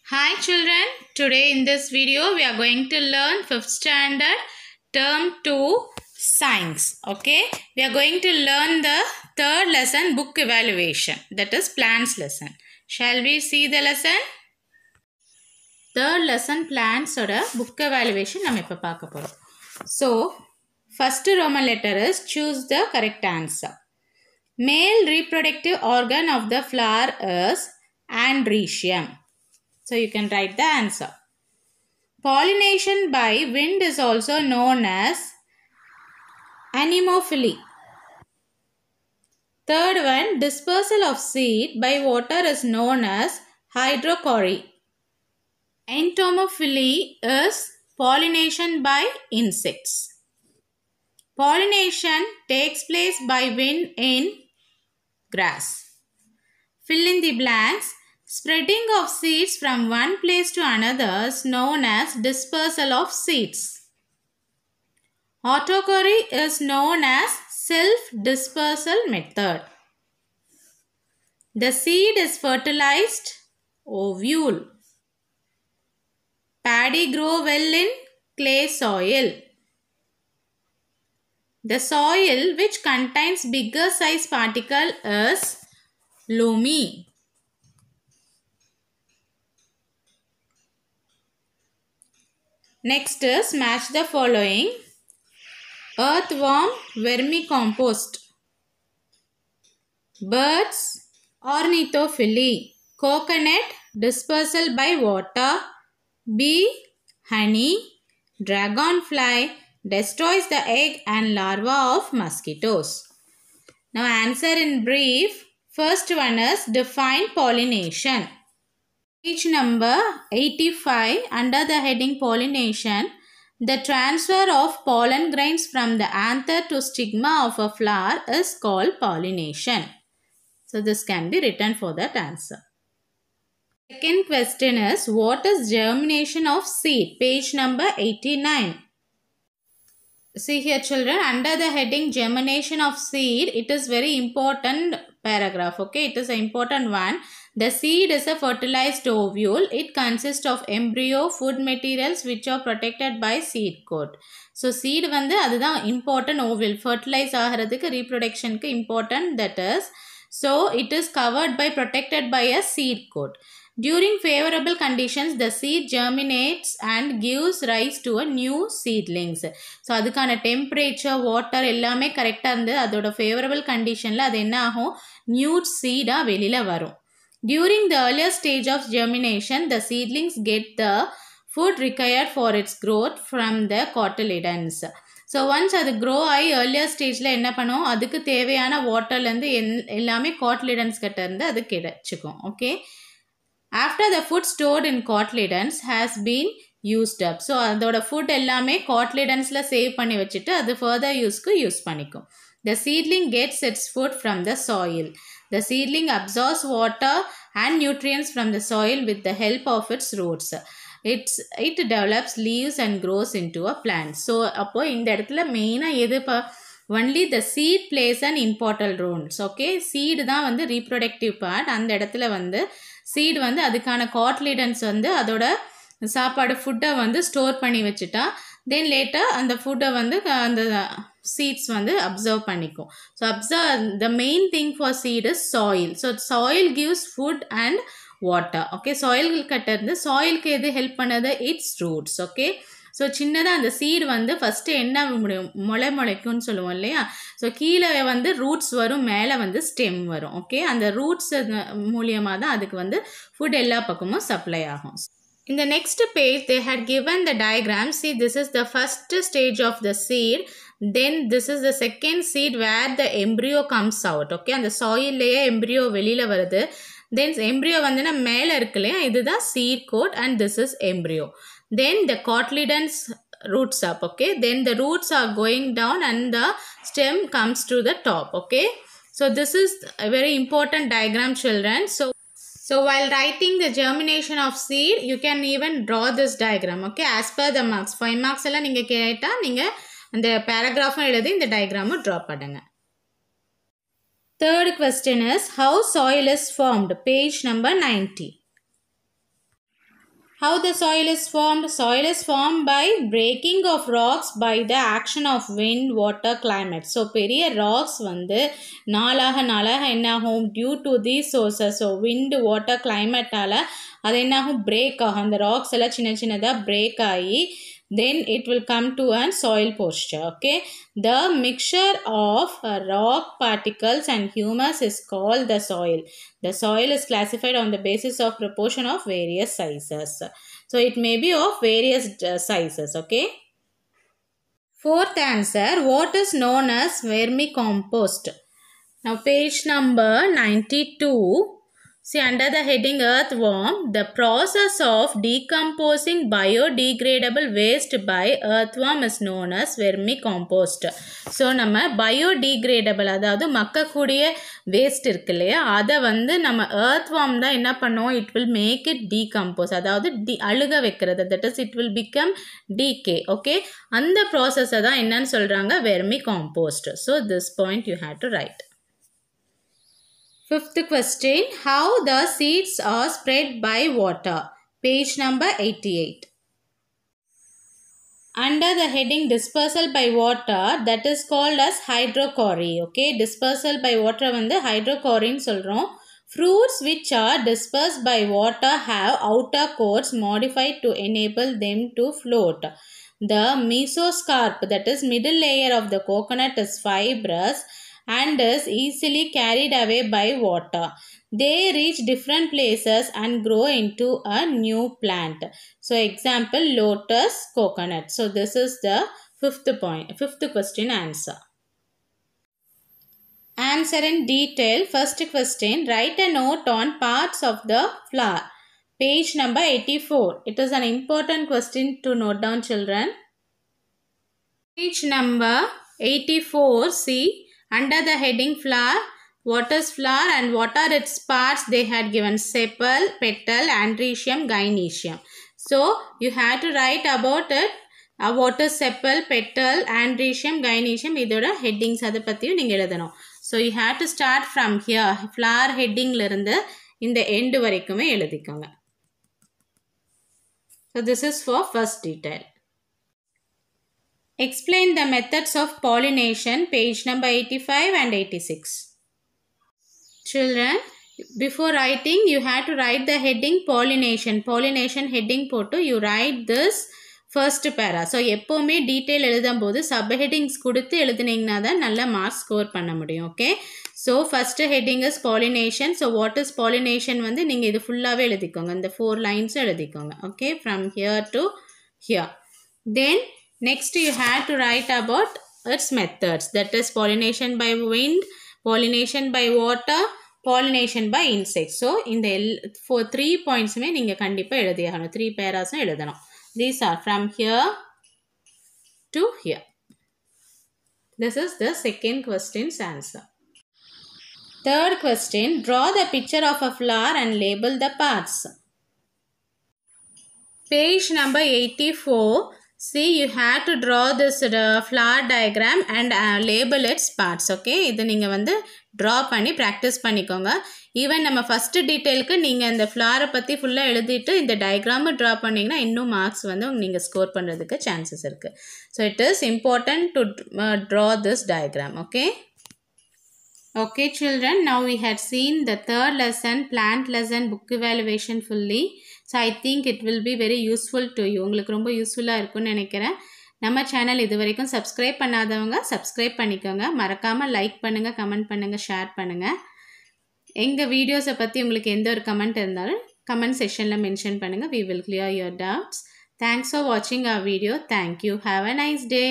Hi children, today in this video we are going to learn 5th standard term 2 science. Okay, we are going to learn the third lesson book evaluation, that is plants lesson. Shall we see the lesson? Third lesson plants oda book evaluation நம்ம இப்ப பார்க்க போறோம். So, first Roman letter is choose the correct answer. Male reproductive organ of the flower is androecium. So you can write the answer. Pollination by wind is also known as anemophily. Third one, dispersal of seed by water is known as hydrochory. Entomophily is pollination by insects. Pollination takes place by wind in grass. Fill in the blanks. Spreading of seeds from one place to another is known as dispersal of seeds. Autochory is known as self-dispersal method. The seed is fertilized ovule. Paddy grow well in clay soil. The soil which contains bigger size particle is loamy. Next is match the following. Earthworm vermicompost. Birds ornithophily. Coconut dispersal by water. Bee honey. Dragonfly destroys the egg and larva of mosquitoes. Now answer in brief. First one is define pollination. Page number 85 under the heading pollination, the transfer of pollen grains from the anther to stigma of a flower is called pollination. So this can be written for that answer. Second question is what is germination of seed? Page number 89. See here children, under the heading germination of seed, it is very important paragraph. Okay, it is an important one. The seed is a fertilized ovule. It consists of embryo, food materials which are protected by seed coat. So seed வந்து அதுதான் important ovule. Fertilize ஆகிறதுக்கு reproductionக்கு important that is. So it is covered by protected by a seed coat. During favorable conditions, the seed germinates and gives rise to a new seedlings. So அதுக்கான temperature, water எல்லாமே கரெக்டாக இருந்து அதோட favorable conditionல அது என்ன ஆகும் new seed-ஆ வெளியில வரும். During the earlier stage of germination, the seedlings get the food required for its growth from the cotyledons. So once அது grow ஆகி earlier stageல என்ன பண்ணும் அதுக்கு தேவையான வாட்டர்லேருந்து எல்லாமே cotyledons கிட்ட இருந்து அது கிடைச்சிக்கும். Okay. After the food stored in cotyledons has been used up. So அதோட food எல்லாமே cotyledonsல save பண்ணி வச்சுட்டு அது further useக்கு use பண்ணிக்கும். The seedling gets its food from the soil. The seedling absorbs water and nutrients from the soil with the help of its roots. It develops leaves and grows into a plant. So அப்போ இந்த இடத்துல மெயினா எது only the seed plays an important role. Okay, seed தான் வந்து reproductive part. அந்த இடத்துல வந்து seed வந்து அதுக்கான cotyledons வந்து அதோட சாப்பாடு ஃபுட்டை வந்து ஸ்டோர் பண்ணி வச்சுட்டா then later அந்த ஃபுட்டை வந்து அந்த seeds வந்து absorb பண்ணிக்கும். So absorb, the main thing for seed is soil. So soil gives food and water. Okay, soil கிட்ட இருந்து soilக்கு எது ஹெல்ப் பண்ணது its roots. Okay, ஸோ சின்னதாக அந்த சீடு வந்து ஃபஸ்ட்டு என்ன முளைக்கும்னு சொல்லுவோம் இல்லையா. ஸோ கீழே வந்து ரூட்ஸ் வரும், மேலே வந்து ஸ்டெம் வரும். ஓகே, அந்த ரூட்ஸ் மூலியமாக தான் அதுக்கு வந்து ஃபுட் எல்லா பக்கமும் சப்ளை ஆகும். In the next page, they had given the diagram. See, this is the first stage of the seed. Then this is the second seed where the embryo comes out. Okay, அந்த soil-லேயே embryo வெளியில் வருது. Then embryo வந்து மேலே இருக்கு இல்லையா, இதுதான் seed coat and this is embryo. Then the cotyledons roots up. Okay, then the roots are going down and the stem comes to the top. Okay, so this is a very important diagram children. So while writing the germination of seed, you can even draw this diagram. Okay, as per the marks 5 marks எல்லாம் நீங்க கேட்டா நீங்க அந்த paragraph எழுதி இந்த diagram draw பண்ணுங்க. Third question is how soil is formed. Page number 90. How the soil is formed? Soil is formed by breaking of rocks by the action of wind, water, climate. So பெரிய rocks வந்து நாளாக என்ன ஆகும்? Due to these sources, so wind, water, climate ஆல அது என்ன ஆகும்? break ஆகும். அந்த rocks எல்லாம் சின்ன சின்னதா break ஆகி then it will come to a soil posture. Okay, the mixture of rock particles and humus is called the soil. The soil is classified on the basis of proportion of various sizes. So it may be of various sizes. Okay, fourth answer, what is known as vermicompost? Now page number 92. See, under the heading earthworm, the process of decomposing biodegradable waste by earthworm is known as vermicompost. So, நம்ம biodegradable, அதாவது மக்கக்கூடிய waste இருக்கு இல்லையா, அதை வந்து நம்ம earthworm தான் என்ன பண்ணும், it will make it decompose, அதாவது அழுக வைக்கிறது, that is it will become decay. Okay, அந்த process தான் என்னன்னு சொல்றாங்க, vermicompost. So, this point you have to write. Fifth question, how the seeds are spread by water? Page number 88. Under the heading dispersal by water, that is called as hydrochory. Okay, dispersal by water வந்து hydrochory ன்னு சொல்றோம். Fruits which are dispersed by water have outer coats modified to enable them to float. The mesocarp, that is middle layer of the coconut, is fibrous and is easily carried away by water. They reach different places and grow into a new plant. So example, lotus, coconut. So this is the fifth question answer. Answer in detail. First question, write a note on parts of the flower. Page number 84. It is an important question to note down, children. Page number 84, see. Under the heading flower, what is flower and what are its parts? They had given sepal, petal, androecium, gynoecium. So, you have to write about it. What is sepal, petal, androecium, gynoecium. இதோட headings அதை பத்தியும் நீங்க எழுதணும். So, you have to start from here. Flower heading இருந்து இந்த end வரைக்குமே எழுதிக்கோங்க. So, this is for first detail. Explain the methods of pollination, page number 85 and 86. Children, before writing, you have to write the heading pollination. Pollination heading போட்டு you write this first para. So, எப்போமே detail எழுதும்போது subheadings கொடுத்து எழுதுனீங்கன்னா தான் நல்ல marks score பண்ண முடியும். Okay. So, first heading is pollination. So, what is pollination வந்து நீங்க இது ஃபுல்லாவே எழுதிக்கோங்க. இந்த 4 lines எழுதிக்கோங்க. Okay. From here to here. Then, next you have to write about its methods, that is pollination by wind, pollination by water, pollination by insects. So, இந்த for 3 points மே நீங்க கண்டிப்பா எழுதியாகணும். 3 paras எழுதணும். These are from here to here. This is the second question's answer. Third question, draw the picture of a flower and label the parts. Page number 84. See, you have to draw this flower diagram and label its parts. Okay, இது நீங்க வந்து draw பண்ணி practice பண்ணிக்கோங்க. Even நம்ம first detailக்கு நீங்க இந்த flower பத்தி ஃபுல்லா எழுதிட்டு இந்த diagram draw பண்ணீங்கன்னா இன்னும் marks வந்து நீங்க score பண்றதுக்கு chances இருக்கு. So it is important to draw this diagram. Okay. Okay, children. Now we had seen the third lesson, plant lesson, book evaluation fully. So I think it will be very useful to you. உங்களுக்கு ரொம்ப யூஸ்ஃபுல்லாக இருக்கும்னு நினைக்கிறேன். நம்ம channel இது வரைக்கும் subscribe பண்ணாதவங்க subscribe பண்ணிக்கோங்க. மறக்காமல் லைக் பண்ணுங்கள், கமெண்ட் பண்ணுங்கள், ஷேர் பண்ணுங்கள். எங்கள் வீடியோஸை பற்றி உங்களுக்கு எந்த ஒரு கமெண்ட் இருந்தாலும் கமெண்ட் செக்ஷனில் மென்ஷன் பண்ணுங்கள். We will clear your doubts. Thanks for watching our video. Thank you. Have a nice day.